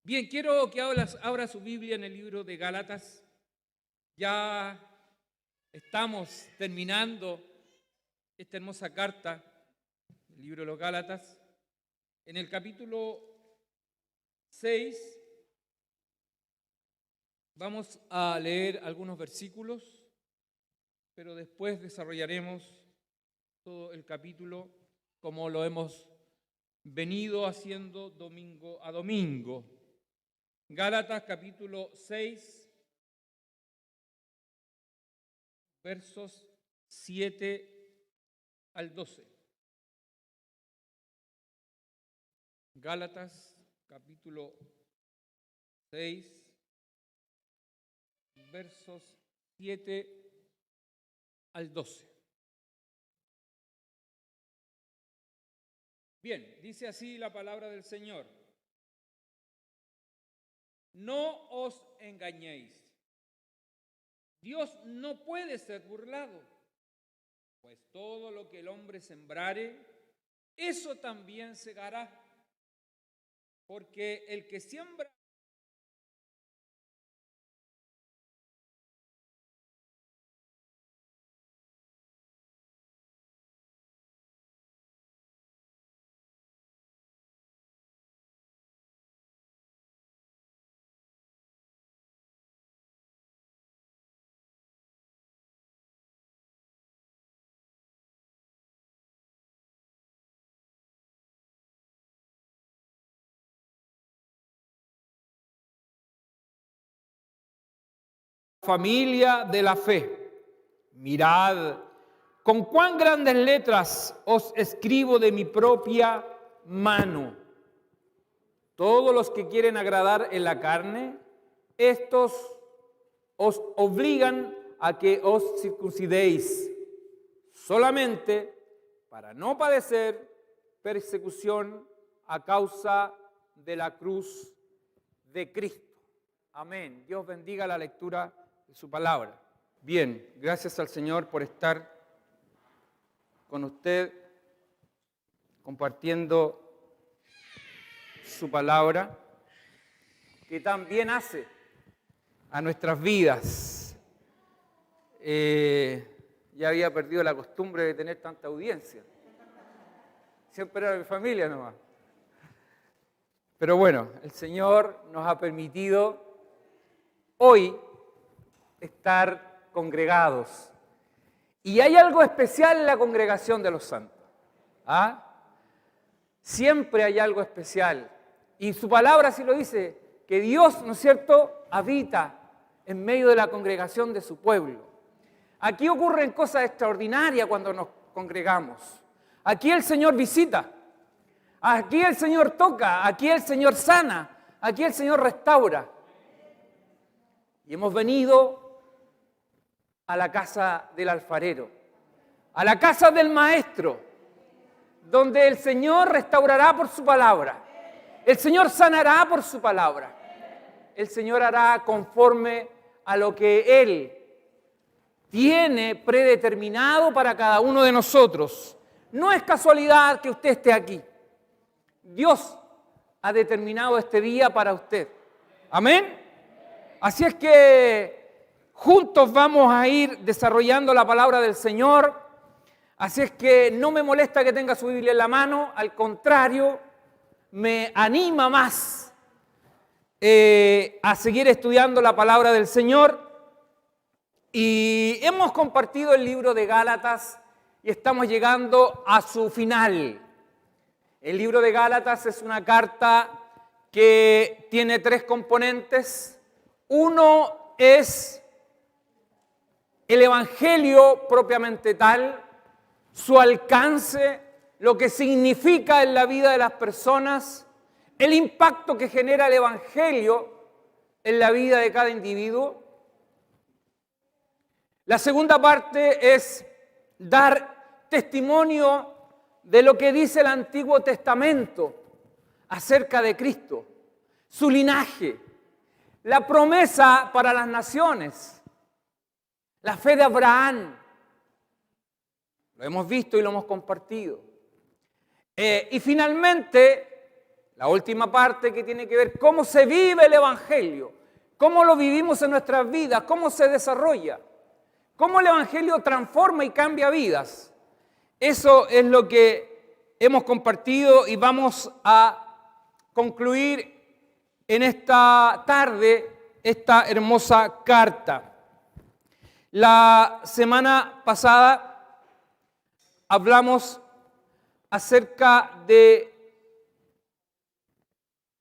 Bien, quiero que abra su Biblia en el libro de Gálatas. Ya estamos terminando esta hermosa carta, el libro de los Gálatas. En el capítulo 6 vamos a leer algunos versículos, pero después desarrollaremos todo el capítulo como lo hemos venido haciendo domingo a domingo. Gálatas capítulo 6, versos 7 al 12. Gálatas capítulo 6, versos 7 al 12. Bien, dice así la palabra del Señor. No os engañéis. Dios no puede ser burlado, pues todo lo que el hombre sembrare, eso también segará. Porque el que siembra familia de la fe, mirad con cuán grandes letras os escribo de mi propia mano. Todos los que quieren agradar en la carne, estos os obligan a que os circuncidéis, solamente para no padecer persecución a causa de la cruz de Cristo. Amén. Dios bendiga la lectura de su palabra. Bien, gracias al Señor por estar con usted compartiendo su palabra, que también hace a nuestras vidas. Ya había perdido la costumbre de tener tanta audiencia. Siempre era mi familia nomás. Pero bueno, el Señor nos ha permitido hoy estar congregados. Y hay algo especial en la congregación de los santos. ¿Ah? Siempre hay algo especial. Y su palabra sí lo dice, que Dios, ¿no es cierto?, habita en medio de la congregación de su pueblo. Aquí ocurren cosas extraordinarias cuando nos congregamos. Aquí el Señor visita. Aquí el Señor toca. Aquí el Señor sana. Aquí el Señor restaura. Y hemos venido a la casa del alfarero, a la casa del maestro, donde el Señor restaurará por su palabra. El Señor sanará por su palabra. El Señor hará conforme a lo que Él tiene predeterminado para cada uno de nosotros. No es casualidad que usted esté aquí. Dios ha determinado este día para usted. Amén. Así es que juntos vamos a ir desarrollando la palabra del Señor. Así es que no me molesta que tenga su Biblia en la mano, al contrario, me anima más a seguir estudiando la palabra del Señor. Y hemos compartido el libro de Gálatas y estamos llegando a su final. El libro de Gálatas es una carta que tiene tres componentes. Uno es el Evangelio propiamente tal, su alcance, lo que significa en la vida de las personas, el impacto que genera el Evangelio en la vida de cada individuo. La segunda parte es dar testimonio de lo que dice el Antiguo Testamento acerca de Cristo, su linaje, la promesa para las naciones, la fe de Abraham. Lo hemos visto y lo hemos compartido. Y finalmente, la última parte que tiene que ver cómo se vive el Evangelio, cómo lo vivimos en nuestras vidas, cómo se desarrolla, cómo el Evangelio transforma y cambia vidas. Eso es lo que hemos compartido y vamos a concluir en esta tarde esta hermosa carta. La semana pasada hablamos acerca de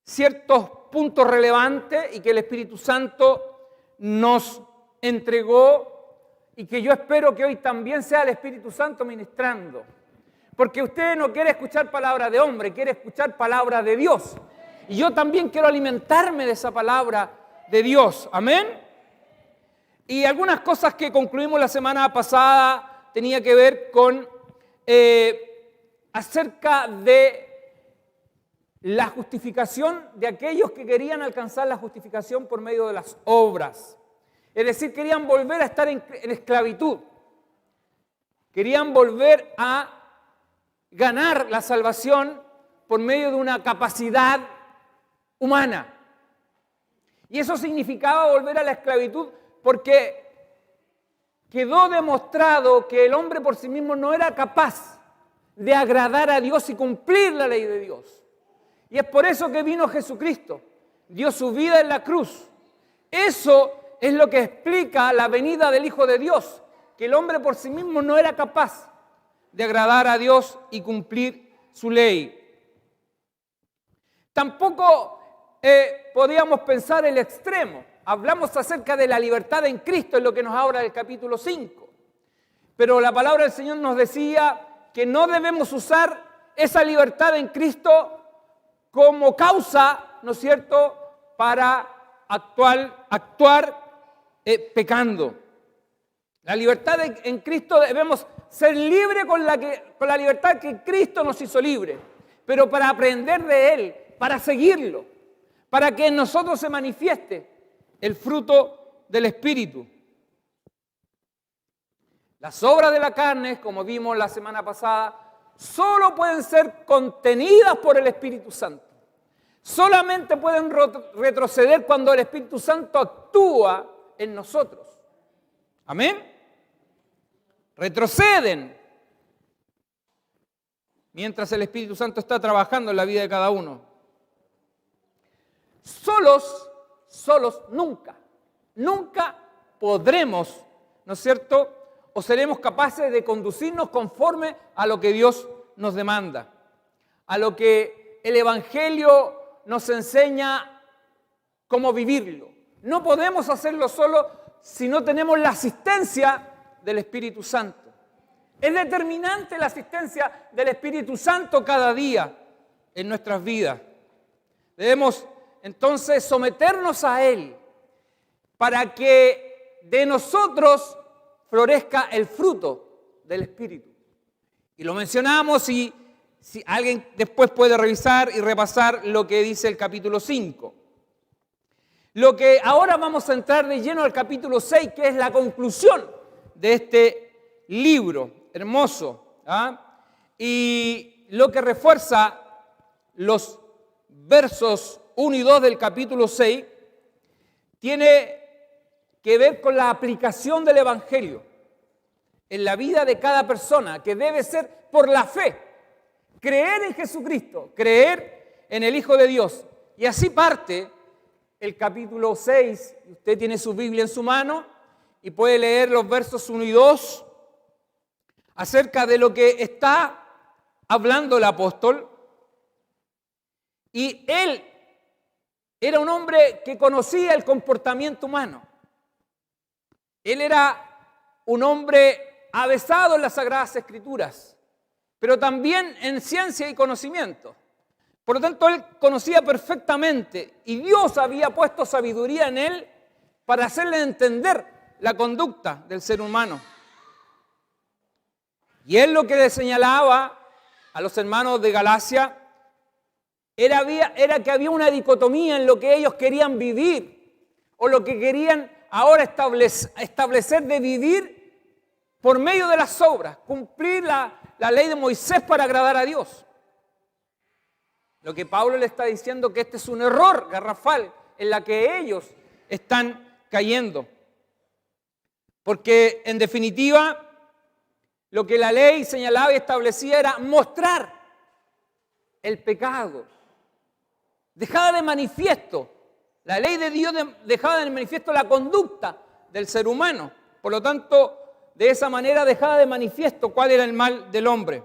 ciertos puntos relevantes y que el Espíritu Santo nos entregó y que yo espero que hoy también sea el Espíritu Santo ministrando. Porque usted no quiere escuchar palabra de hombre, quiere escuchar palabra de Dios. Y yo también quiero alimentarme de esa palabra de Dios. Amén. Y algunas cosas que concluimos la semana pasada tenía que ver con acerca de la justificación de aquellos que querían alcanzar la justificación por medio de las obras. Es decir, querían volver a estar en esclavitud. Querían volver a ganar la salvación por medio de una capacidad humana. Y eso significaba volver a la esclavitud porque quedó demostrado que el hombre por sí mismo no era capaz de agradar a Dios y cumplir la ley de Dios. Y es por eso que vino Jesucristo, dio su vida en la cruz. Eso es lo que explica la venida del Hijo de Dios, que el hombre por sí mismo no era capaz de agradar a Dios y cumplir su ley. Tampoco podíamos pensar el extremo. Hablamos acerca de la libertad en Cristo, en lo que nos habla del capítulo 5. Pero la palabra del Señor nos decía que no debemos usar esa libertad en Cristo como causa, ¿no es cierto?, para actuar pecando. La libertad en Cristo debemos ser libres con la libertad que Cristo nos hizo libre, pero para aprender de Él, para seguirlo, para que en nosotros se manifieste el fruto del Espíritu. Las obras de la carne, como vimos la semana pasada, solo pueden ser contenidas por el Espíritu Santo. Solamente pueden retroceder cuando el Espíritu Santo actúa en nosotros. Amén. Retroceden mientras el Espíritu Santo está trabajando en la vida de cada uno. Solos nunca podremos, ¿no es cierto?, o seremos capaces de conducirnos conforme a lo que Dios nos demanda, a lo que el Evangelio nos enseña cómo vivirlo. No podemos hacerlo solo si no tenemos la asistencia del Espíritu Santo. Es determinante la asistencia del Espíritu Santo cada día en nuestras vidas. Debemos entonces someternos a Él para que de nosotros florezca el fruto del Espíritu. Y lo mencionamos y si alguien después puede revisar y repasar lo que dice el capítulo 5. Lo que ahora vamos a entrar de lleno al capítulo 6, que es la conclusión de este libro hermoso, ¿ah? Y lo que refuerza los versos 1 y 2 del capítulo 6 tiene que ver con la aplicación del Evangelio en la vida de cada persona, que debe ser por la fe. Creer en Jesucristo, creer en el Hijo de Dios. Y así parte el capítulo 6. Usted tiene su Biblia en su mano y puede leer los versos 1 y 2 acerca de lo que está hablando el apóstol. Y él era un hombre que conocía el comportamiento humano. Él era un hombre avesado en las Sagradas Escrituras, pero también en ciencia y conocimiento. Por lo tanto, él conocía perfectamente y Dios había puesto sabiduría en él para hacerle entender la conducta del ser humano. Y él lo que le señalaba a los hermanos de Galacia era que había una dicotomía en lo que ellos querían vivir o lo que querían ahora establecer de vivir por medio de las obras, cumplir la ley de Moisés para agradar a Dios. Lo que Pablo le está diciendo que este es un error garrafal en la que ellos están cayendo. Porque en definitiva, lo que la ley señalaba y establecía era mostrar el pecado. Dejaba de manifiesto, la ley de Dios dejaba de manifiesto la conducta del ser humano. Por lo tanto, de esa manera dejaba de manifiesto cuál era el mal del hombre.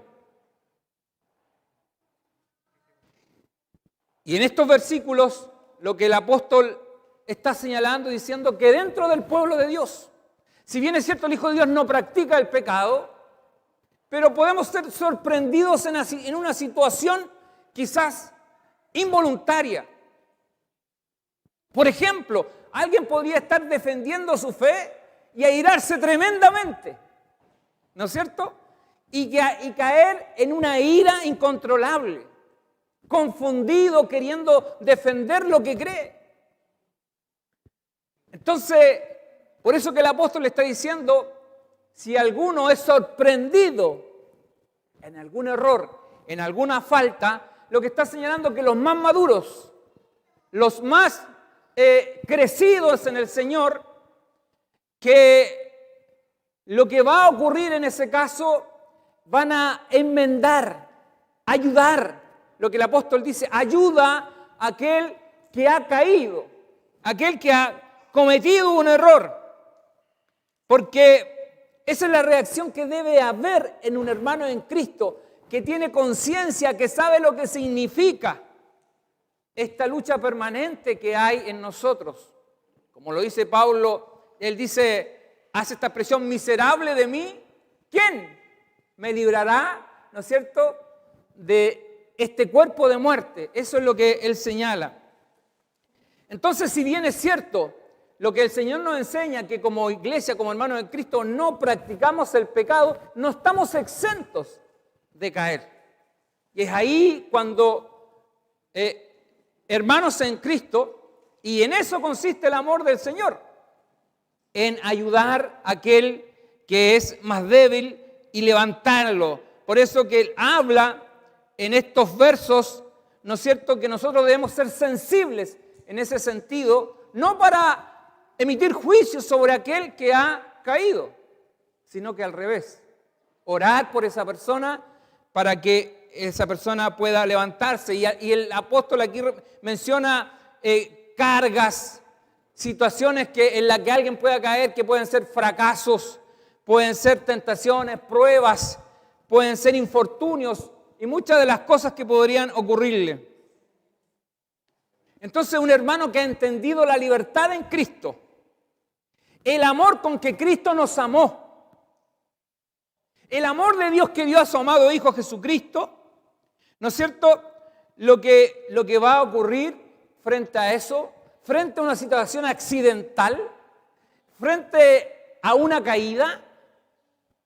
Y en estos versículos, lo que el apóstol está señalando, diciendo que dentro del pueblo de Dios, si bien es cierto el Hijo de Dios no practica el pecado, pero podemos ser sorprendidos en una situación quizás involuntaria. Por ejemplo, alguien podría estar defendiendo su fe y airarse tremendamente, ¿no es cierto? Y caer en una ira incontrolable, confundido, queriendo defender lo que cree. Entonces, por eso que el apóstol le está diciendo, si alguno es sorprendido en algún error, en alguna falta, lo que está señalando es que los más maduros, los más crecidos en el Señor, que lo que va a ocurrir en ese caso, van a enmendar, ayudar. Lo que el apóstol dice, ayuda a aquel que ha caído, aquel que ha cometido un error. Porque esa es la reacción que debe haber en un hermano en Cristo, que tiene conciencia, que sabe lo que significa esta lucha permanente que hay en nosotros. Como lo dice Pablo, él dice, hace esta expresión, miserable de mí, ¿quién me librará, no es cierto?, de este cuerpo de muerte? Eso es lo que él señala. Entonces, si bien es cierto lo que el Señor nos enseña, que como iglesia, como hermanos de Cristo, no practicamos el pecado, no estamos exentos de caer. Y es ahí cuando, hermanos en Cristo, y en eso consiste el amor del Señor, en ayudar a aquel que es más débil y levantarlo. Por eso que Él habla en estos versos, ¿no es cierto?, que nosotros debemos ser sensibles en ese sentido, no para emitir juicios sobre aquel que ha caído, sino que al revés, orar por esa persona para que esa persona pueda levantarse. Y el apóstol aquí menciona cargas, situaciones en las que alguien pueda caer, que pueden ser fracasos, pueden ser tentaciones, pruebas, pueden ser infortunios y muchas de las cosas que podrían ocurrirle. Entonces, un hermano que ha entendido la libertad en Cristo, el amor con que Cristo nos amó, el amor de Dios que dio a su amado Hijo Jesucristo, ¿no es cierto?, lo que va a ocurrir frente a eso, frente a una situación accidental, frente a una caída,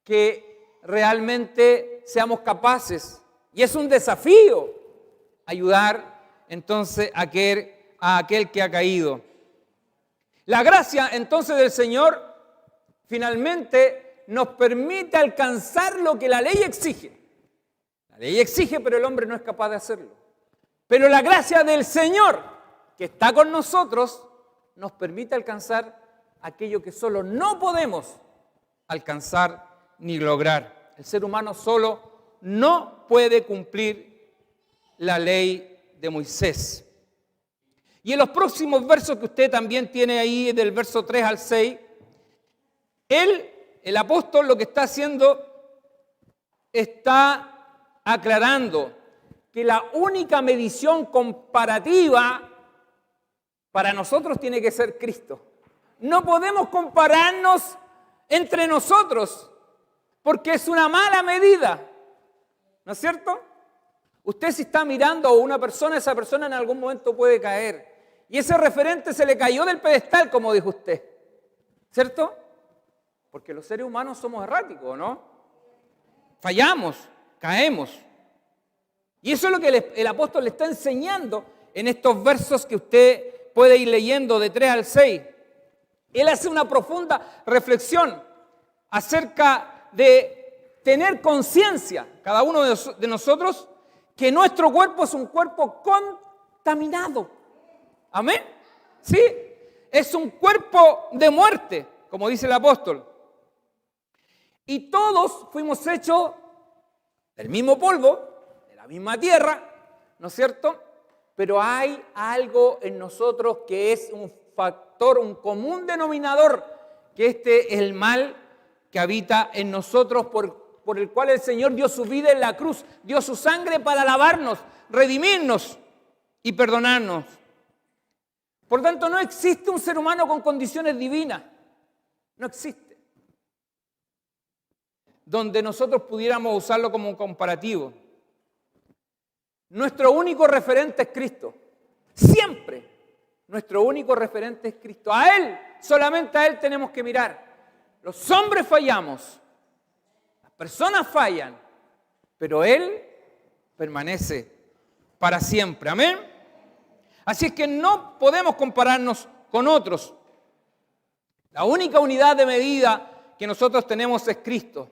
que realmente seamos capaces, y es un desafío, ayudar entonces a aquel que ha caído. La gracia entonces del Señor finalmente nos permite alcanzar lo que la ley exige. La ley exige, pero el hombre no es capaz de hacerlo. Pero la gracia del Señor, que está con nosotros, nos permite alcanzar aquello que solo no podemos alcanzar ni lograr. El ser humano solo no puede cumplir la ley de Moisés. Y en los próximos versos que usted también tiene ahí, del verso 3 al 6, el apóstol, lo que está haciendo, está aclarando que la única medición comparativa para nosotros tiene que ser Cristo. No podemos compararnos entre nosotros, porque es una mala medida, ¿no es cierto? Usted, si está mirando a una persona, esa persona en algún momento puede caer. Y ese referente se le cayó del pedestal, como dijo usted, ¿cierto? Porque los seres humanos somos erráticos, ¿no? Fallamos, caemos. Y eso es lo que el apóstol le está enseñando en estos versos que usted puede ir leyendo de 3 al 6. Él hace una profunda reflexión acerca de tener conciencia, cada uno de nosotros, que nuestro cuerpo es un cuerpo contaminado. ¿Amén? ¿Sí? Es un cuerpo de muerte, como dice el apóstol. Y todos fuimos hechos del mismo polvo, de la misma tierra, ¿no es cierto? Pero hay algo en nosotros que es un factor, un común denominador, que este es el mal que habita en nosotros, por el cual el Señor dio su vida en la cruz, dio su sangre para lavarnos, redimirnos y perdonarnos. Por tanto, no existe un ser humano con condiciones divinas. No existe. Donde nosotros pudiéramos usarlo como un comparativo. Nuestro único referente es Cristo. Siempre. Nuestro único referente es Cristo. A Él, solamente a Él tenemos que mirar. Los hombres fallamos. Las personas fallan. Pero Él permanece para siempre. Amén. Así es que no podemos compararnos con otros. La única unidad de medida que nosotros tenemos es Cristo.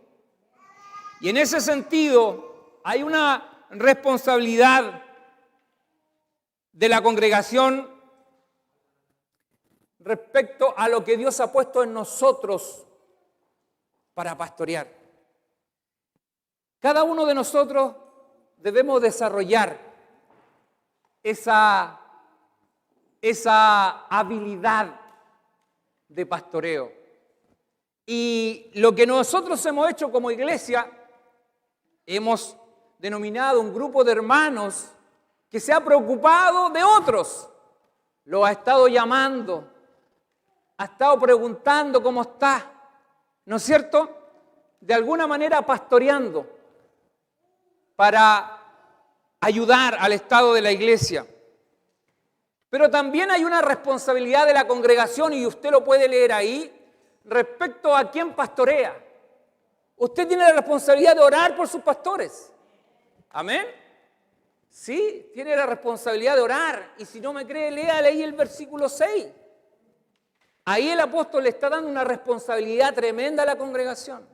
Y en ese sentido hay una responsabilidad de la congregación respecto a lo que Dios ha puesto en nosotros para pastorear. Cada uno de nosotros debemos desarrollar esa habilidad de pastoreo. Y lo que nosotros hemos hecho como iglesia, hemos denominado un grupo de hermanos que se ha preocupado de otros. Lo ha estado llamando, ha estado preguntando cómo está, ¿no es cierto? De alguna manera pastoreando para ayudar al estado de la iglesia. Pero también hay una responsabilidad de la congregación, y usted lo puede leer ahí, respecto a quién pastorea. Usted tiene la responsabilidad de orar por sus pastores. ¿Amén? Sí, tiene la responsabilidad de orar. Y si no me cree, lea ahí el versículo 6. Ahí el apóstol le está dando una responsabilidad tremenda a la congregación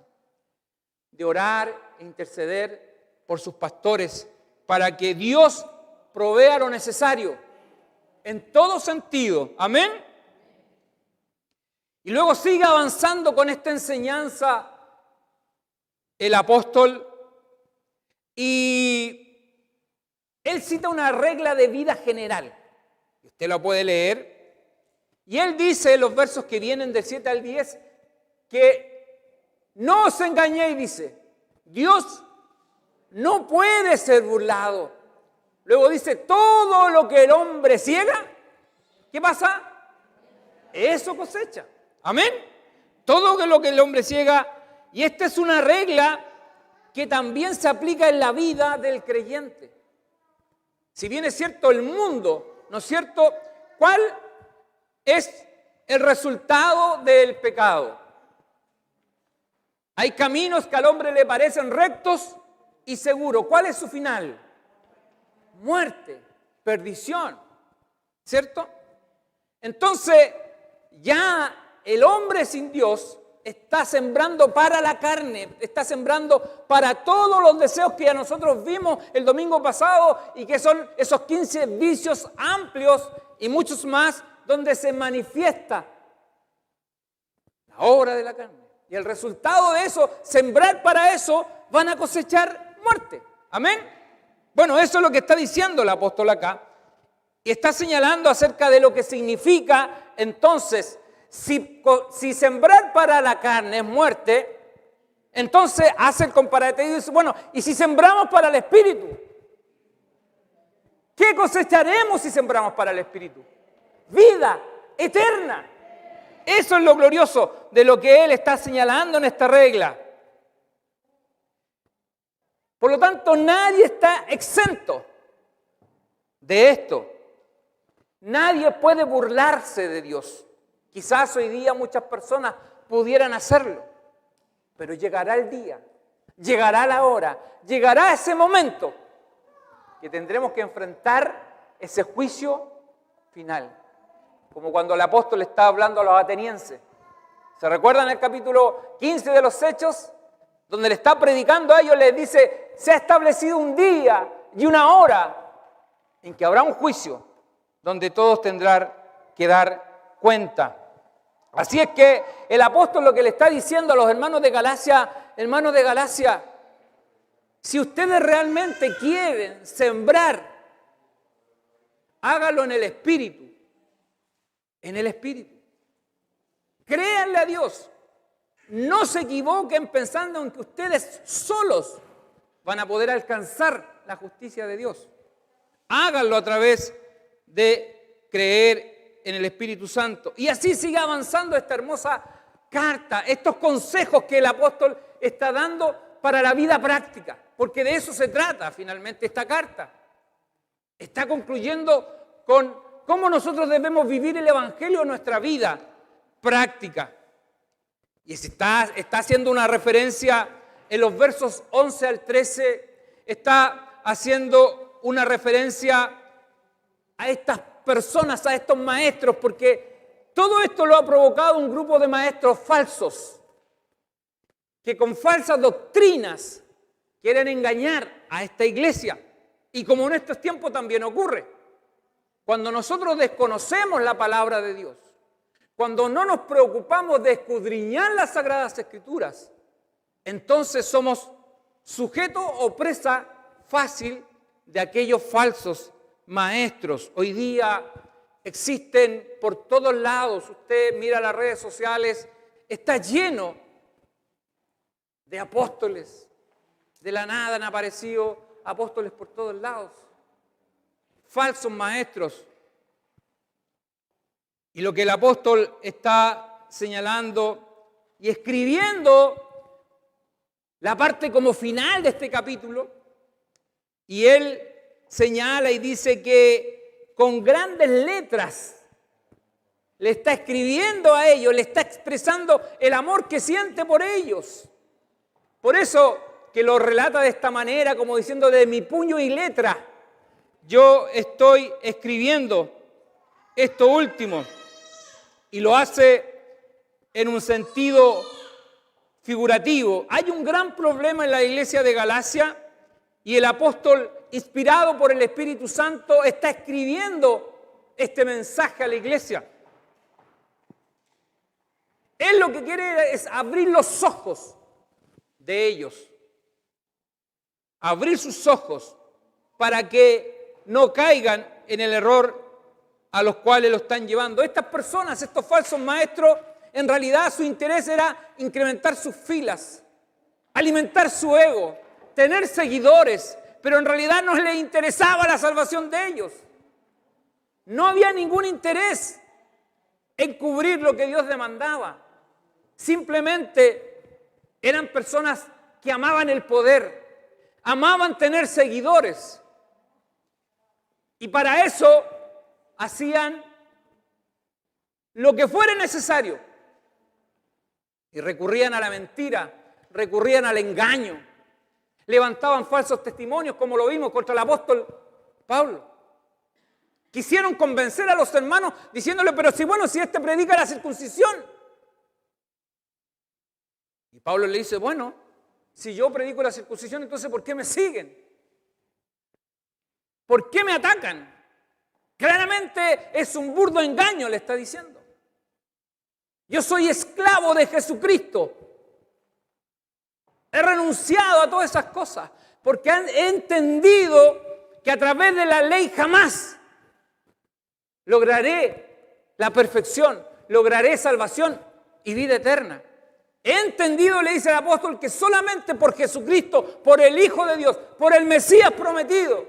de orar e interceder por sus pastores para que Dios provea lo necesario en todo sentido. Amén. Y luego sigue avanzando con esta enseñanza el apóstol, y él cita una regla de vida general. Usted la puede leer. Y él dice en los versos que vienen del 7 al 10 que no os engañéis, dice, Dios no puede ser burlado. Luego dice, todo lo que el hombre ciega, ¿qué pasa? Eso cosecha. Amén. Todo lo que el hombre ciega. Y esta es una regla que también se aplica en la vida del creyente. Si bien es cierto el mundo, ¿no es cierto? ¿Cuál es el resultado del pecado? Hay caminos que al hombre le parecen rectos y seguros. ¿Cuál es su final? Muerte, perdición, ¿cierto? Entonces, ya el hombre sin Dios está sembrando para la carne, está sembrando para todos los deseos que a nosotros vimos el domingo pasado, y que son esos 15 vicios amplios y muchos más donde se manifiesta la obra de la carne. Y el resultado de eso, sembrar para eso, van a cosechar muerte. Amén. Bueno, eso es lo que está diciendo el apóstol acá. Y está señalando acerca de lo que significa entonces. Si sembrar para la carne es muerte, entonces hace el comparativo y dice, bueno, ¿y si sembramos para el Espíritu? ¿Qué cosecharemos si sembramos para el Espíritu? Vida eterna. Eso es lo glorioso de lo que él está señalando en esta regla. Por lo tanto, nadie está exento de esto. Nadie puede burlarse de Dios. Quizás hoy día muchas personas pudieran hacerlo, pero llegará el día, llegará la hora, llegará ese momento que tendremos que enfrentar ese juicio final. Como cuando el apóstol estaba hablando a los atenienses. ¿Se recuerdan el capítulo 15 de los Hechos? Donde le está predicando a ellos, les dice, se ha establecido un día y una hora en que habrá un juicio donde todos tendrán que dar cuenta. Así es que el apóstol lo que le está diciendo a los hermanos de Galacia, hermanos de Galacia, si ustedes realmente quieren sembrar, hágalo en el Espíritu. En el Espíritu. Créanle a Dios. No se equivoquen pensando en que ustedes solos van a poder alcanzar la justicia de Dios. Háganlo a través de creer en el Espíritu Santo. Y así sigue avanzando esta hermosa carta, estos consejos que el apóstol está dando para la vida práctica, porque de eso se trata finalmente esta carta. Está concluyendo con cómo nosotros debemos vivir el Evangelio en nuestra vida práctica. Y está haciendo una referencia en los versos 11 al 13, está haciendo una referencia a estas personas, a estos maestros, porque todo esto lo ha provocado un grupo de maestros falsos, que con falsas doctrinas quieren engañar a esta iglesia. Y como en estos tiempos también ocurre, cuando nosotros desconocemos la palabra de Dios, cuando no nos preocupamos de escudriñar las Sagradas Escrituras, entonces somos sujetos o presa fácil de aquellos falsos maestros. Hoy día existen por todos lados, usted mira las redes sociales, está lleno de apóstoles. De la nada han aparecido apóstoles por todos lados, falsos maestros. Y lo que el apóstol está señalando y escribiendo la parte como final de este capítulo, y él señala y dice que con grandes letras le está escribiendo a ellos, le está expresando el amor que siente por ellos. Por eso que lo relata de esta manera, como diciendo, de mi puño y letra, yo estoy escribiendo esto último. Y lo hace en un sentido figurativo. Hay un gran problema en la iglesia de Galacia y el apóstol, inspirado por el Espíritu Santo, está escribiendo este mensaje a la iglesia. Él lo que quiere es abrir los ojos de ellos. Abrir sus ojos para que no caigan en el error a los cuales lo están llevando. Estas personas, estos falsos maestros, en realidad su interés era incrementar sus filas, alimentar su ego, tener seguidores, pero en realidad no les interesaba la salvación de ellos. No había ningún interés en cubrir lo que Dios demandaba. Simplemente eran personas que amaban el poder, amaban tener seguidores. Y para eso hacían lo que fuera necesario. Y recurrían a la mentira, recurrían al engaño. Levantaban falsos testimonios, como lo vimos contra el apóstol Pablo. Quisieron convencer a los hermanos diciéndole, pero si este predica la circuncisión. Y Pablo le dice, bueno, si yo predico la circuncisión, entonces ¿por qué me siguen? ¿Por qué me atacan? Claramente es un burdo engaño, le está diciendo. Yo soy esclavo de Jesucristo. He renunciado a todas esas cosas porque he entendido que a través de la ley jamás lograré la perfección, lograré salvación y vida eterna. He entendido, le dice el apóstol, que solamente por Jesucristo, por el Hijo de Dios, por el Mesías prometido,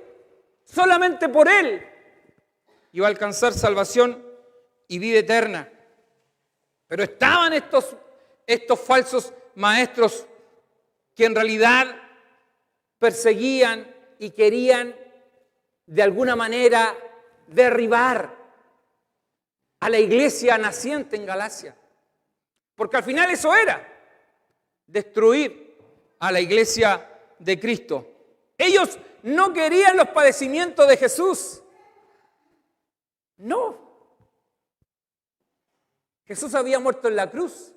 solamente por Él iba a alcanzar salvación y vida eterna. Pero estaban estos falsos maestros que en realidad perseguían y querían de alguna manera derribar a la iglesia naciente en Galacia. Porque al final eso era, destruir a la iglesia de Cristo. Ellos no querían los padecimientos de Jesús. No. Jesús había muerto en la cruz.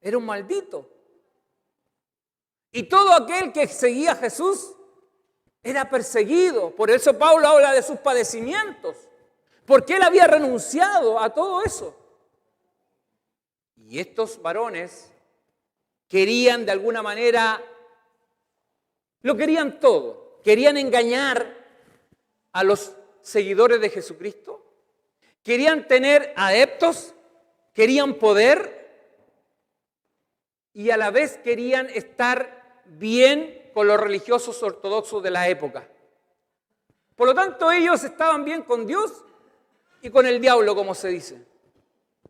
Era un maldito. Y todo aquel que seguía a Jesús Era perseguido. Por eso Pablo habla de sus padecimientos. Porque él había renunciado a todo eso. Y estos varones querían de alguna manera, lo querían todo. Querían engañar a los seguidores de Jesucristo. Querían tener adeptos. Querían poder. Y a la vez querían estar bien con los religiosos ortodoxos de la época. Por lo tanto, ellos estaban bien con Dios y con el diablo, como se dice.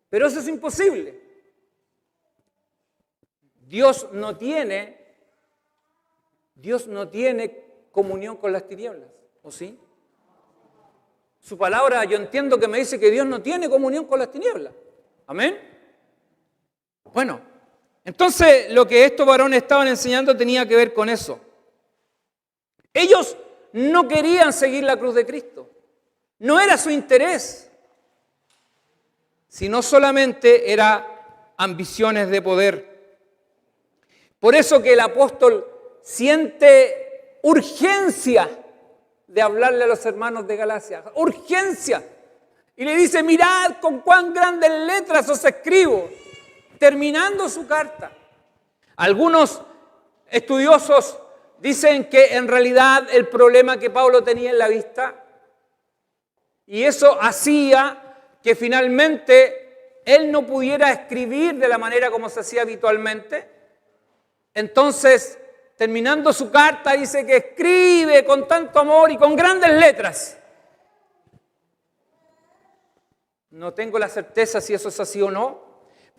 Pero eso es imposible. Dios no tiene comunión con las tinieblas, ¿o sí? Su palabra, yo entiendo que me dice que Dios no tiene comunión con las tinieblas. ¿Amén? Bueno, entonces lo que estos varones estaban enseñando tenía que ver con eso. Ellos no querían seguir la cruz de Cristo. No era su interés, sino solamente era ambiciones de poder. Por eso que el apóstol siente urgencia de hablarle a los hermanos de Galacia. Urgencia. Y le dice, mirad con cuán grandes letras os escribo. Terminando su carta. Algunos estudiosos dicen que en realidad el problema que Pablo tenía en la vista, y eso hacía que finalmente él no pudiera escribir de la manera como se hacía habitualmente. Entonces, terminando su carta, dice que escribe con tanto amor y con grandes letras. No tengo la certeza si eso es así o no,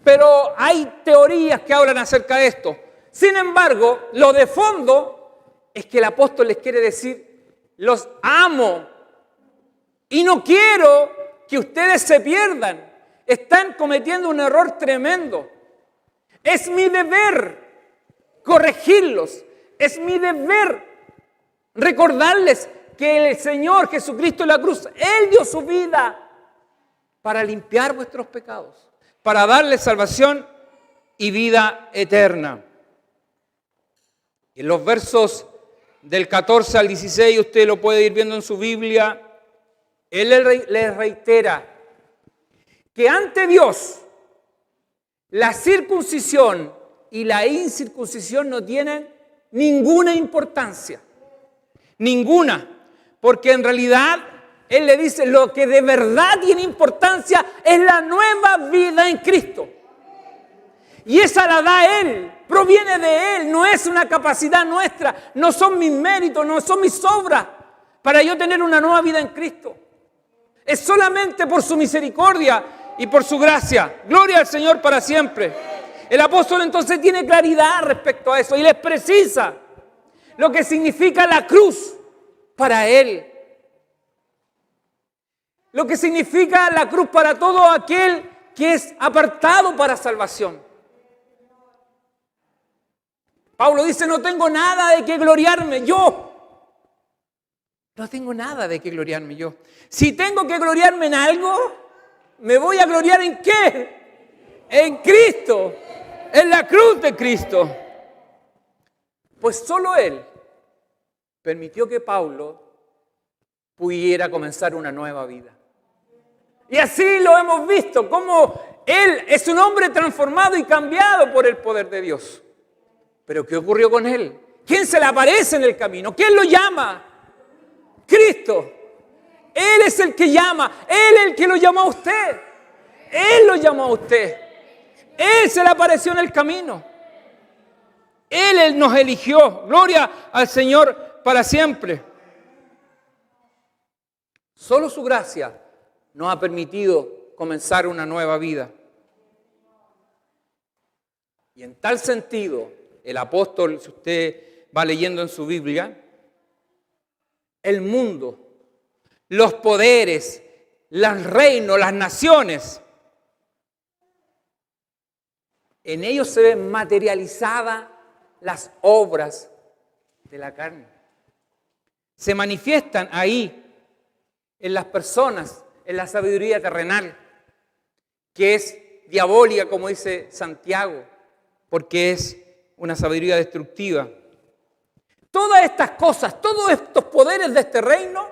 pero hay teorías que hablan acerca de esto. Sin embargo, lo de fondo es que el apóstol les quiere decir, los amo y no quiero que ustedes se pierdan. Están cometiendo un error tremendo. Es mi deber corregirlos. Es mi deber recordarles que el Señor Jesucristo en la cruz, Él dio su vida para limpiar vuestros pecados, para darles salvación y vida eterna. En los versos del 14 al 16, usted lo puede ir viendo en su Biblia, Él les reitera que ante Dios la circuncisión y la incircuncisión no tienen ninguna importancia. Ninguna. Porque en realidad Él le dice lo que de verdad tiene importancia es la nueva vida en Cristo. Y esa la da Él, proviene de Él, no es una capacidad nuestra, no son mis méritos, no son mis obras para yo tener una nueva vida en Cristo. Es solamente por su misericordia y por su gracia. Gloria al Señor para siempre. El apóstol entonces tiene claridad respecto a eso y les precisa lo que significa la cruz para él. Lo que significa la cruz para todo aquel que es apartado para salvación. Pablo dice, no tengo nada de qué gloriarme yo. No tengo nada de qué gloriarme yo. Si tengo que gloriarme en algo, ¿me voy a gloriar en qué? En Cristo, en la cruz de Cristo. Pues solo Él permitió que Pablo pudiera comenzar una nueva vida. Y así lo hemos visto, cómo Él es un hombre transformado y cambiado por el poder de Dios. Pero ¿qué ocurrió con Él? ¿Quién se le aparece en el camino? ¿Quién lo llama? Cristo. Él es el que llama. Él es el que lo llamó a usted. Él lo llamó a usted. Él se le apareció en el camino. Él nos eligió. Gloria al Señor para siempre. Solo su gracia nos ha permitido comenzar una nueva vida. Y en tal sentido, el apóstol, si usted va leyendo en su Biblia, el mundo, los poderes, los reinos, las naciones, en ellos se ven materializadas las obras de la carne. Se manifiestan ahí, en las personas, en la sabiduría terrenal, que es diabólica, como dice Santiago, porque es una sabiduría destructiva. Todas estas cosas, todos estos poderes de este reino,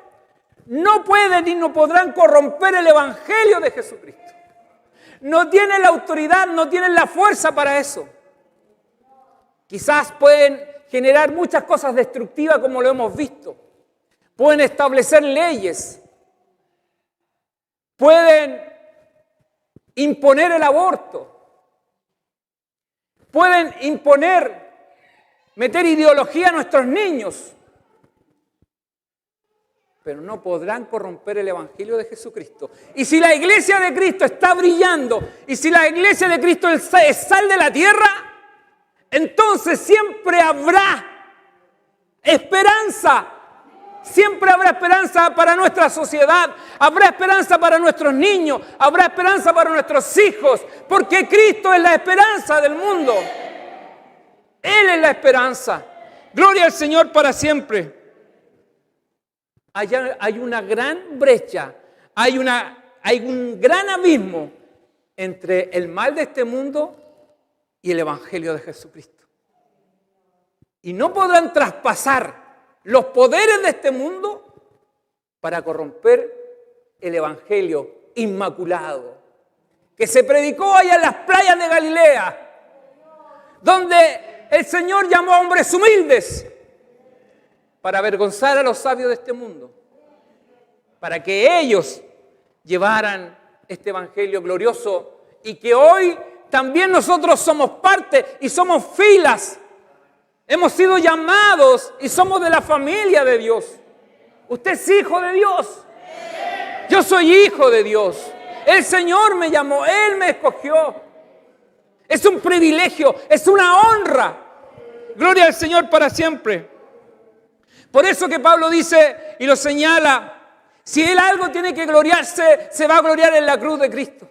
no pueden y no podrán corromper el Evangelio de Jesucristo. No tienen la autoridad, no tienen la fuerza para eso. Quizás pueden generar muchas cosas destructivas como lo hemos visto. Pueden establecer leyes. Pueden imponer el aborto. Pueden meter ideología a nuestros niños. Pero no podrán corromper el Evangelio de Jesucristo. Y si la iglesia de Cristo está brillando, y si la iglesia de Cristo es sal de la tierra, entonces siempre habrá esperanza. Siempre habrá esperanza para nuestra sociedad, habrá esperanza para nuestros niños, habrá esperanza para nuestros hijos, porque Cristo es la esperanza del mundo. Él es la esperanza. Gloria al Señor para siempre. Hay una gran brecha, hay un gran abismo entre el mal de este mundo y el Evangelio de Jesucristo. Y no podrán traspasar los poderes de este mundo para corromper el Evangelio inmaculado que se predicó allá en las playas de Galilea, donde el Señor llamó a hombres humildes para avergonzar a los sabios de este mundo, para que ellos llevaran este Evangelio glorioso y que hoy también nosotros somos parte y somos filas. Hemos sido llamados y somos de la familia de Dios. Usted es hijo de Dios. Yo soy hijo de Dios. El Señor me llamó, Él me escogió. Es un privilegio, es una honra. Gloria al Señor para siempre. Por eso que Pablo dice y lo señala, si Él algo tiene que gloriarse, se va a gloriar en la cruz de Cristo.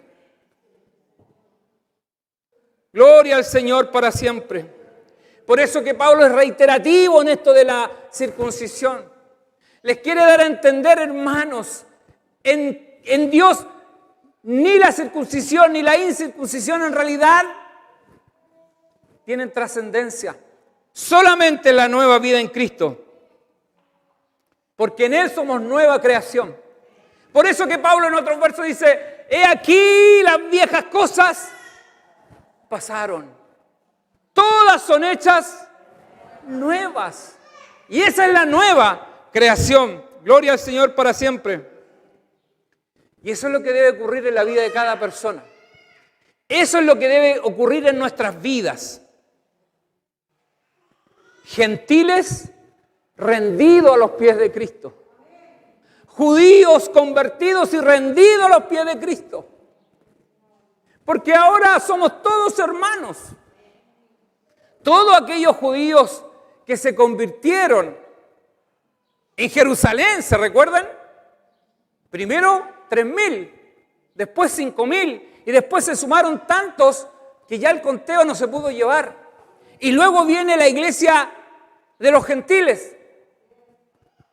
Gloria al Señor para siempre. Por eso que Pablo es reiterativo en esto de la circuncisión. Les quiere dar a entender, hermanos, en Dios ni la circuncisión ni la incircuncisión en realidad tienen trascendencia. Solamente la nueva vida en Cristo. Porque en Él somos nueva creación. Por eso que Pablo en otros versos dice, he aquí las viejas cosas pasaron. Todas son hechas nuevas. Y esa es la nueva creación. Gloria al Señor para siempre. Y eso es lo que debe ocurrir en la vida de cada persona. Eso es lo que debe ocurrir en nuestras vidas. Gentiles rendidos a los pies de Cristo. Judíos convertidos y rendidos a los pies de Cristo. Porque ahora somos todos hermanos. Todos aquellos judíos que se convirtieron en Jerusalén, ¿se recuerdan? Primero 3.000, después 5.000 y después se sumaron tantos que ya el conteo no se pudo llevar. Y luego viene la iglesia de los gentiles,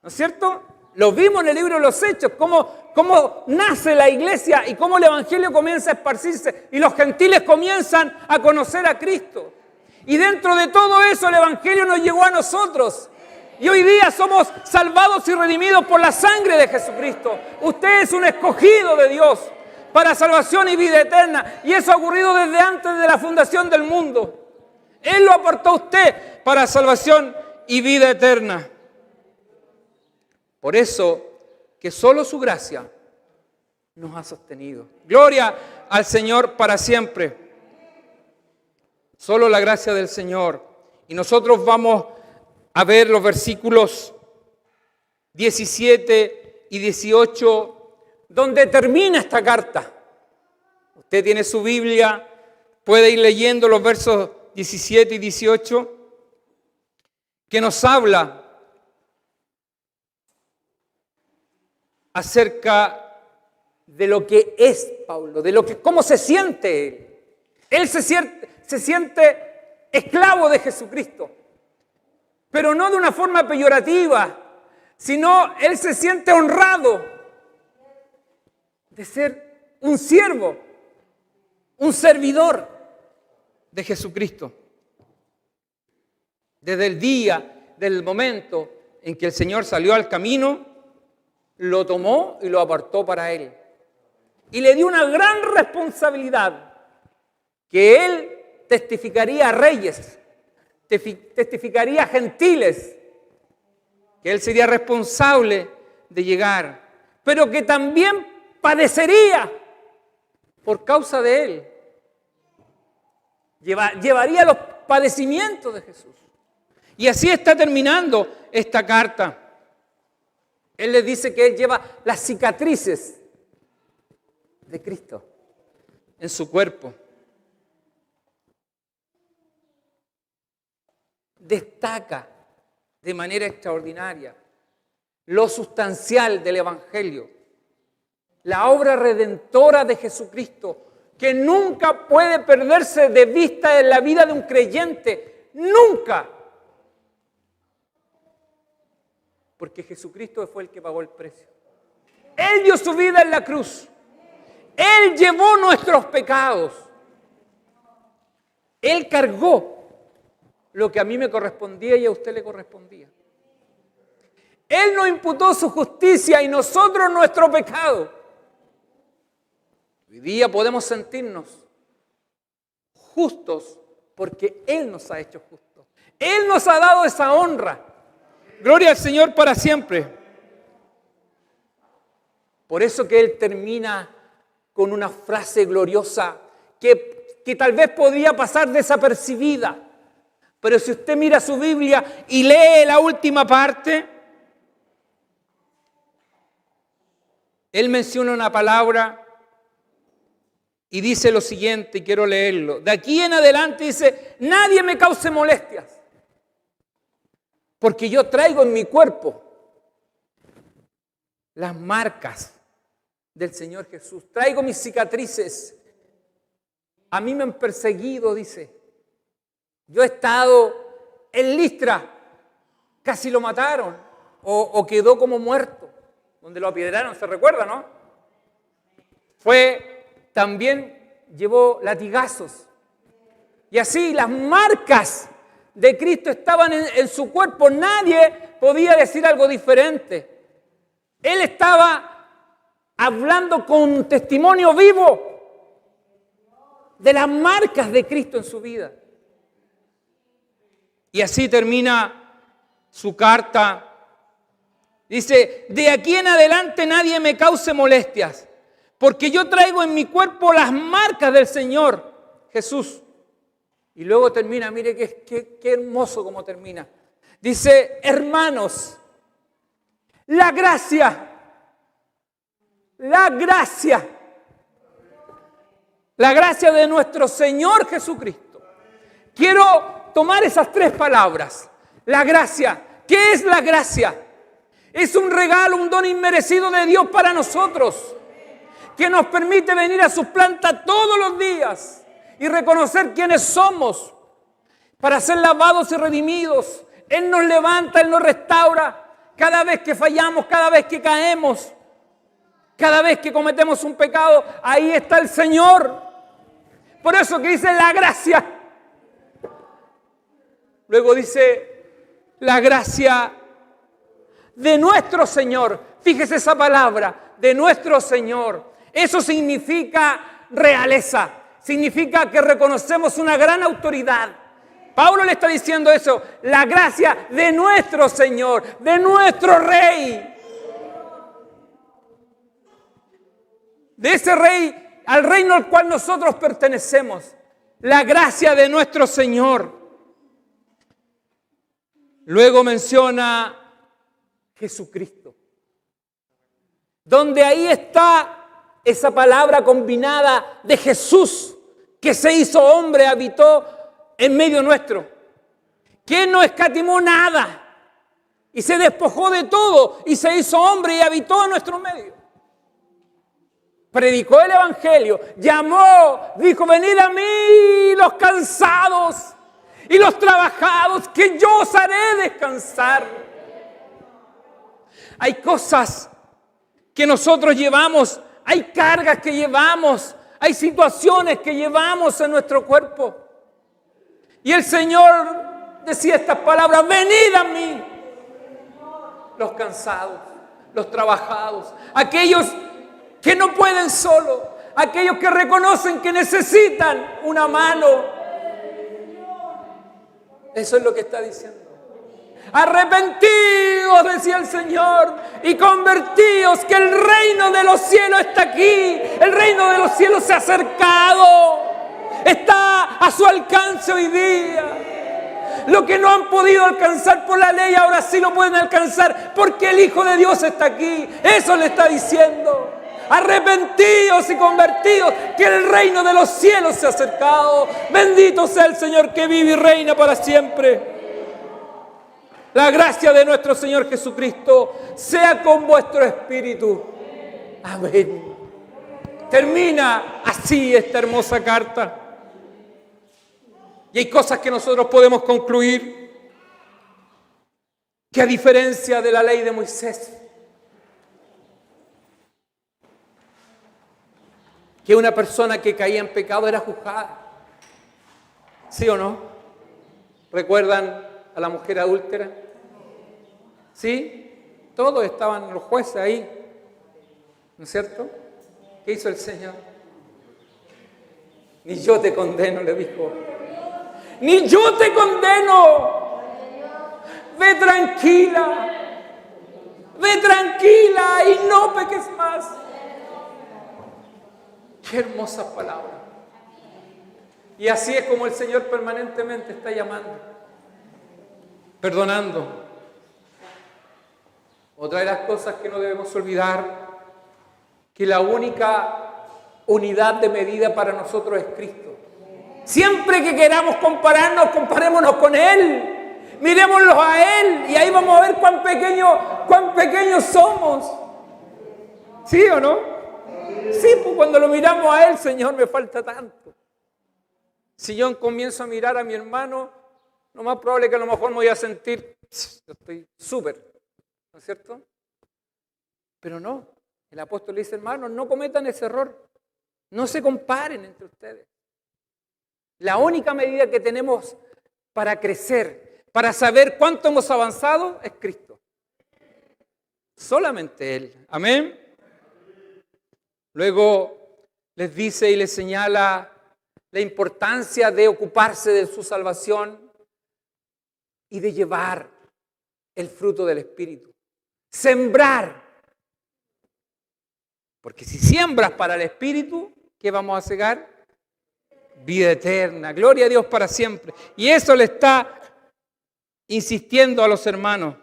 ¿no es cierto? Lo vimos en el libro de los Hechos, cómo nace la iglesia y cómo el evangelio comienza a esparcirse y los gentiles comienzan a conocer a Cristo. Y dentro de todo eso el evangelio nos llegó a nosotros. Y hoy día somos salvados y redimidos por la sangre de Jesucristo. Usted es un escogido de Dios para salvación y vida eterna. Y eso ha ocurrido desde antes de la fundación del mundo. Él lo apartó a usted para salvación y vida eterna. Por eso que solo su gracia nos ha sostenido. Gloria al Señor para siempre. Solo la gracia del Señor. Y nosotros vamos a ver los versículos 17 y 18, donde termina esta carta. Usted tiene su Biblia, puede ir leyendo los versos 17 y 18, que nos habla acerca de lo que es Pablo, cómo se siente él. Él se siente esclavo de Jesucristo, pero no de una forma peyorativa, sino él se siente honrado de ser un siervo, un servidor de Jesucristo. Desde el día del momento en que el Señor salió al camino, lo tomó y lo apartó para Él. Y le dio una gran responsabilidad, que Él testificaría a reyes, testificaría a gentiles, que Él sería responsable de llegar, pero que también padecería por causa de Él. Llevaría los padecimientos de Jesús. Y así está terminando esta carta. Él les dice que Él lleva las cicatrices de Cristo en su cuerpo. Destaca de manera extraordinaria lo sustancial del Evangelio, la obra redentora de Jesucristo, que nunca puede perderse de vista en la vida de un creyente, nunca. Porque Jesucristo fue el que pagó el precio. Él dio su vida en la cruz. Él llevó nuestros pecados. Él cargó lo que a mí me correspondía y a usted le correspondía. Él nos imputó su justicia y nosotros nuestro pecado. Hoy día podemos sentirnos justos porque Él nos ha hecho justos. Él nos ha dado esa honra. Gloria al Señor para siempre. Por eso que Él termina con una frase gloriosa que tal vez podría pasar desapercibida. Pero si usted mira su Biblia y lee la última parte, Él menciona una palabra y dice lo siguiente, y quiero leerlo. De aquí en adelante dice, nadie me cause molestias, porque yo traigo en mi cuerpo las marcas del Señor Jesús. Traigo mis cicatrices. A mí me han perseguido, dice. Yo he estado en Listra, casi lo mataron, o quedó como muerto, donde lo apiedraron, ¿se recuerda, no? También llevó latigazos. Y así las marcas de Cristo estaban en su cuerpo. Nadie podía decir algo diferente. Él estaba hablando con testimonio vivo de las marcas de Cristo en su vida. Y así termina su carta. Dice, de aquí en adelante nadie me cause molestias, porque yo traigo en mi cuerpo las marcas del Señor Jesús. Y luego termina, mire qué hermoso como termina. Dice, hermanos, la gracia de nuestro Señor Jesucristo. Quiero tomar esas tres palabras. La gracia. ¿Qué es la gracia? Es un regalo, un don inmerecido de Dios para nosotros, que nos permite venir a sus plantas todos los días y reconocer quiénes somos para ser lavados y redimidos. Él nos levanta, Él nos restaura cada vez que fallamos, cada vez que caemos, cada vez que cometemos un pecado. Ahí está el Señor. Por eso que dice la gracia. Luego dice la gracia de nuestro Señor. Fíjese esa palabra, de nuestro Señor. Eso significa realeza, significa que reconocemos una gran autoridad. Pablo le está diciendo eso, la gracia de nuestro Señor, de nuestro Rey. De ese Rey, al reino al cual nosotros pertenecemos. La gracia de nuestro Señor. Luego menciona Jesucristo, donde ahí está esa palabra combinada de Jesús, que se hizo hombre, habitó en medio nuestro, que no escatimó nada y se despojó de todo y se hizo hombre y habitó en nuestro medio. Predicó el Evangelio, llamó, dijo, venid a mí los cansados y los trabajados, que yo os haré descansar. Hay cosas que nosotros llevamos, hay cargas que llevamos, hay situaciones que llevamos en nuestro cuerpo. Y el Señor decía estas palabras: venid a mí, los cansados, los trabajados, aquellos que no pueden solo, aquellos que reconocen que necesitan una mano. Eso es lo que está diciendo. Arrepentíos, decía el Señor, y convertíos, que el reino de los cielos está aquí. El reino de los cielos se ha acercado. Está a su alcance hoy día. Lo que no han podido alcanzar por la ley, ahora sí lo pueden alcanzar, porque el Hijo de Dios está aquí. Eso le está diciendo. Arrepentíos y convertíos, que el reino de los cielos se ha acercado. Bendito sea el Señor que vive y reina para siempre. La gracia de nuestro Señor Jesucristo sea con vuestro espíritu. Amén. Termina así esta hermosa carta. Y hay cosas que nosotros podemos concluir, que a diferencia de la ley de Moisés, que una persona que caía en pecado era juzgada. ¿Sí o no? ¿Recuerdan a la mujer adúltera? ¿Sí? Todos estaban los jueces ahí, ¿no es cierto? ¿Qué hizo el Señor? Ni yo te condeno, le dijo. Ni yo te condeno. Ve tranquila y no peques más. Qué hermosa palabra. Y así es como el Señor permanentemente está llamando, perdonando. Otra de las cosas que no debemos olvidar, que la única unidad de medida para nosotros es Cristo. Siempre que queramos compararnos, comparémonos con Él. Miremoslo a Él y ahí vamos a ver cuán pequeños somos. ¿Sí o no? Sí, pues cuando lo miramos a Él, Señor, me falta tanto. Si yo comienzo a mirar a mi hermano, lo más probable es que a lo mejor me voy a sentir, yo estoy súper, ¿no es cierto? Pero no, el apóstol dice: hermanos, no cometan ese error, no se comparen entre ustedes. La única medida que tenemos para crecer, para saber cuánto hemos avanzado, es Cristo. Solamente Él. Amén. Luego les dice y les señala la importancia de ocuparse de su salvación y de llevar el fruto del Espíritu. Sembrar. Porque si siembras para el Espíritu, ¿qué vamos a cegar? Vida eterna, gloria a Dios para siempre. Y eso le está insistiendo a los hermanos.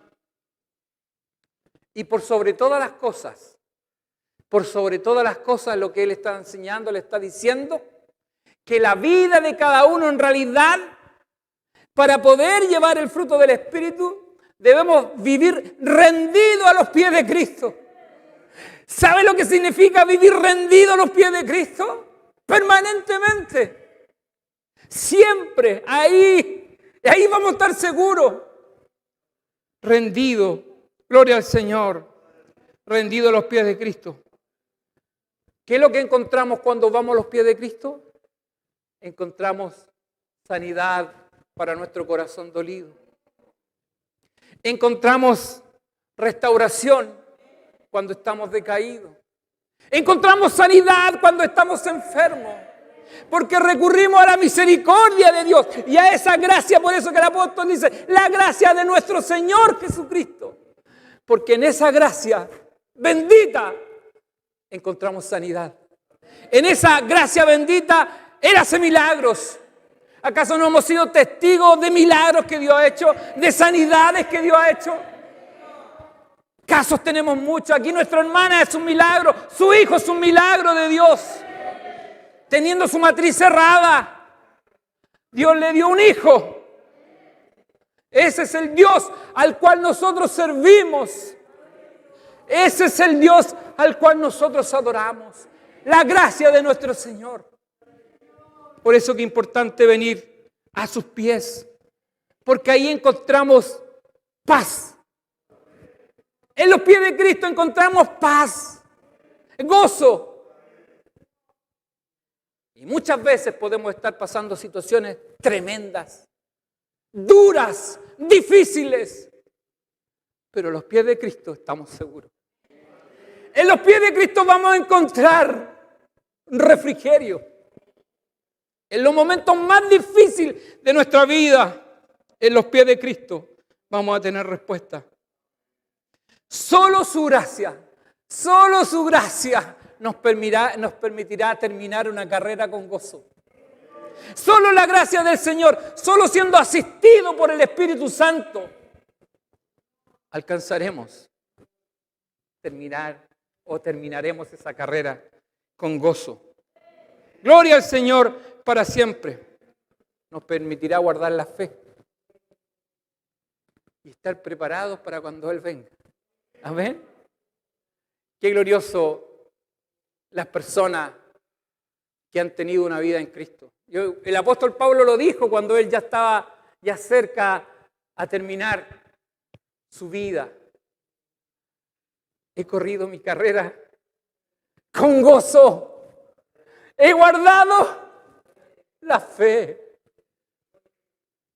Y por sobre todas las cosas, lo que Él está enseñando, le está diciendo que la vida de cada uno en realidad, para poder llevar el fruto del Espíritu, debemos vivir rendidos a los pies de Cristo. ¿Sabe lo que significa vivir rendido a los pies de Cristo? Permanentemente. Siempre. Ahí vamos a estar seguros. Rendido. Gloria al Señor. Rendido a los pies de Cristo. ¿Qué es lo que encontramos cuando vamos a los pies de Cristo? Encontramos sanidad para nuestro corazón dolido. Encontramos restauración cuando estamos decaídos. Encontramos sanidad cuando estamos enfermos. Porque recurrimos a la misericordia de Dios y a esa gracia. Por eso que el apóstol dice: la gracia de nuestro Señor Jesucristo. Porque en esa gracia bendita encontramos sanidad. En esa gracia bendita Él hace milagros. ¿Acaso no hemos sido testigos de milagros que Dios ha hecho? De sanidades que Dios ha hecho. Casos tenemos muchos. Aquí nuestra hermana es un milagro. Su hijo es un milagro de Dios. Teniendo su matriz cerrada, Dios le dio un hijo. Ese es el Dios al cual nosotros servimos. Ese es el Dios al cual nosotros adoramos. La gracia de nuestro Señor. Por eso que es importante venir a sus pies. Porque ahí encontramos paz. En los pies de Cristo encontramos paz, gozo. Y muchas veces podemos estar pasando situaciones tremendas. duras, difíciles. Pero a los pies de Cristo estamos seguros. En los pies de Cristo vamos a encontrar refrigerio. En los momentos más difíciles de nuestra vida, en los pies de Cristo vamos a tener respuesta. Solo su gracia nos permitirá terminar una carrera con gozo. Solo la gracia del Señor, solo siendo asistido por el Espíritu Santo, alcanzaremos terminaremos esa carrera con gozo. Gloria al Señor para siempre. Nos permitirá guardar la fe y estar preparados para cuando Él venga. Amén. Qué glorioso las personas que han tenido una vida en Cristo. El apóstol Pablo lo dijo cuando él ya estaba cerca a terminar su vida. He corrido mi carrera con gozo. He guardado la fe.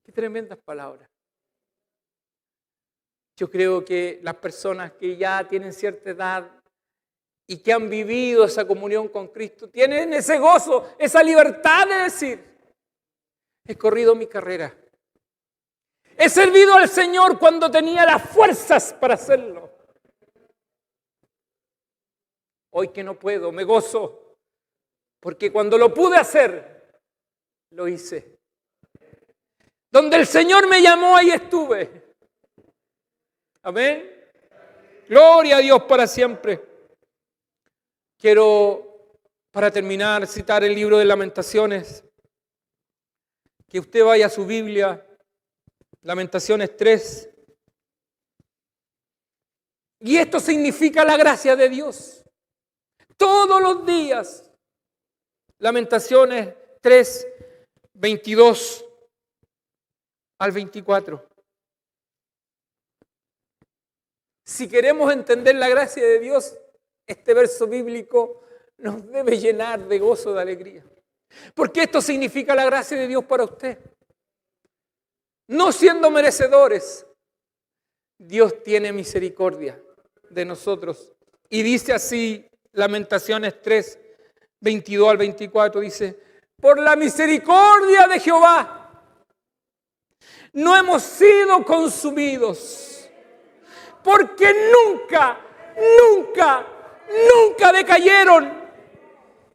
Qué tremendas palabras. Yo creo que las personas que ya tienen cierta edad y que han vivido esa comunión con Cristo tienen ese gozo, esa libertad de decir: he corrido mi carrera. He servido al Señor cuando tenía las fuerzas para hacerlo. Hoy que no puedo, me gozo, porque cuando lo pude hacer, lo hice. Donde el Señor me llamó, ahí estuve. Amén. Gloria a Dios para siempre. Quiero, para terminar, citar el libro de Lamentaciones. Que usted vaya a su Biblia, Lamentaciones 3. Y esto significa la gracia de Dios. Todos los días. Lamentaciones 3, 22 al 24. Si queremos entender la gracia de Dios, este verso bíblico nos debe llenar de gozo, de alegría. Porque esto significa la gracia de Dios para usted. No siendo merecedores, Dios tiene misericordia de nosotros. Y dice así, Lamentaciones 3, 22 al 24, dice: por la misericordia de Jehová no hemos sido consumidos, porque nunca decayeron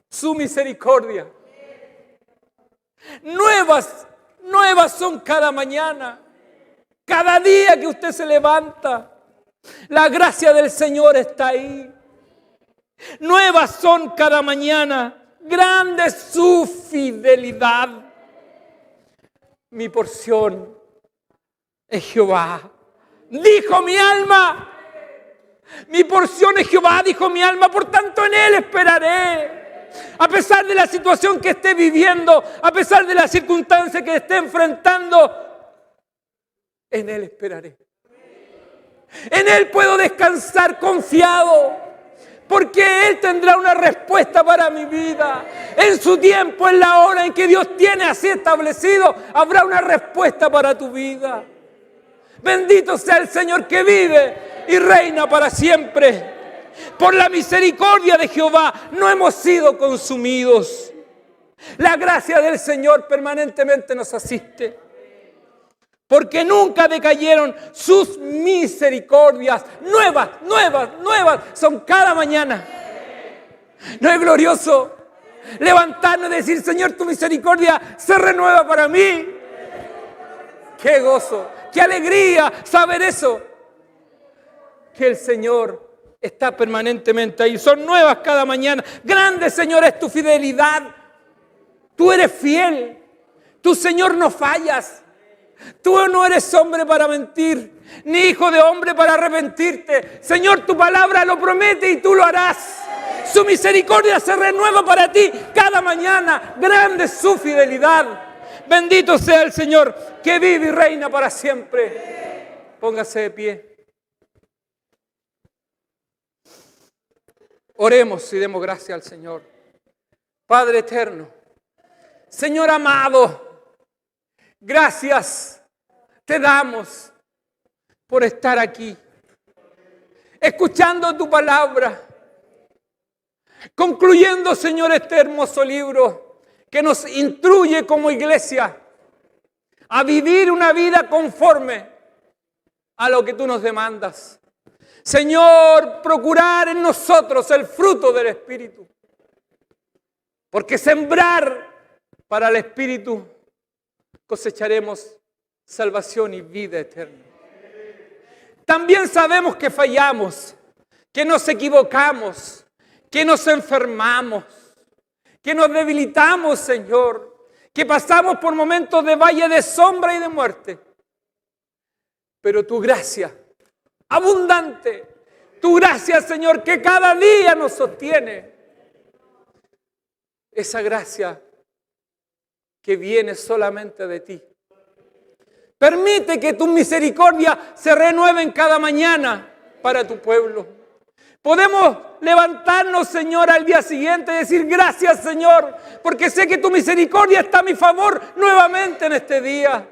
su misericordia. Nuevas son cada mañana, cada día que usted se levanta. La gracia del Señor está ahí. Nuevas son cada mañana, grande es su fidelidad. Mi porción es Jehová, dijo mi alma. Mi porción es Jehová, dijo mi alma, por tanto en Él esperaré. A pesar de la situación que esté viviendo, a pesar de las circunstancias que esté enfrentando, en Él esperaré. En Él puedo descansar confiado, porque Él tendrá una respuesta para mi vida. En su tiempo, en la hora en que Dios tiene así establecido, habrá una respuesta para tu vida. Bendito sea el Señor que vive y reina para siempre. Por la misericordia de Jehová no hemos sido consumidos. La gracia del Señor permanentemente nos asiste. Porque nunca decayeron sus misericordias. Nuevas son cada mañana. ¿No es glorioso levantarnos y decir: Señor, tu misericordia se renueva para mí? ¡Qué gozo! ¡Qué alegría saber eso! Que el Señor está permanentemente ahí. Son nuevas cada mañana. Grande, Señor, es tu fidelidad. Tú eres fiel. Tú, Señor, no fallas. Tú no eres hombre para mentir, ni hijo de hombre para arrepentirte. Señor, tu palabra lo promete y tú lo harás. Su misericordia se renueva para ti cada mañana. Grande es su fidelidad. Bendito sea el Señor que vive y reina para siempre. Póngase de pie. Oremos y demos gracias al Señor. Padre eterno, Señor amado, gracias te damos por estar aquí, escuchando tu palabra, concluyendo, Señor, este hermoso libro que nos instruye como iglesia a vivir una vida conforme a lo que tú nos demandas. Señor, procurar en nosotros el fruto del Espíritu. Porque sembrar para el Espíritu cosecharemos salvación y vida eterna. También sabemos que fallamos, que nos equivocamos, que nos enfermamos, que nos debilitamos, Señor, que pasamos por momentos de valle de sombra y de muerte. Pero tu gracia abundante, tu gracia, Señor, que cada día nos sostiene, esa gracia que viene solamente de ti. Permite que tu misericordia se renueve cada mañana para tu pueblo. Podemos levantarnos, Señor, al día siguiente y decir gracias, Señor, porque sé que tu misericordia está a mi favor nuevamente en este día.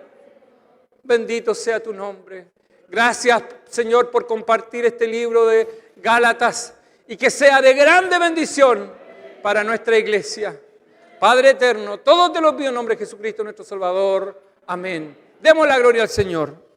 Bendito sea tu nombre. Gracias, Señor, por compartir este libro de Gálatas y que sea de grande bendición para nuestra iglesia. Padre eterno, todo te lo pido en nombre de Jesucristo nuestro Salvador. Amén. Demos la gloria al Señor.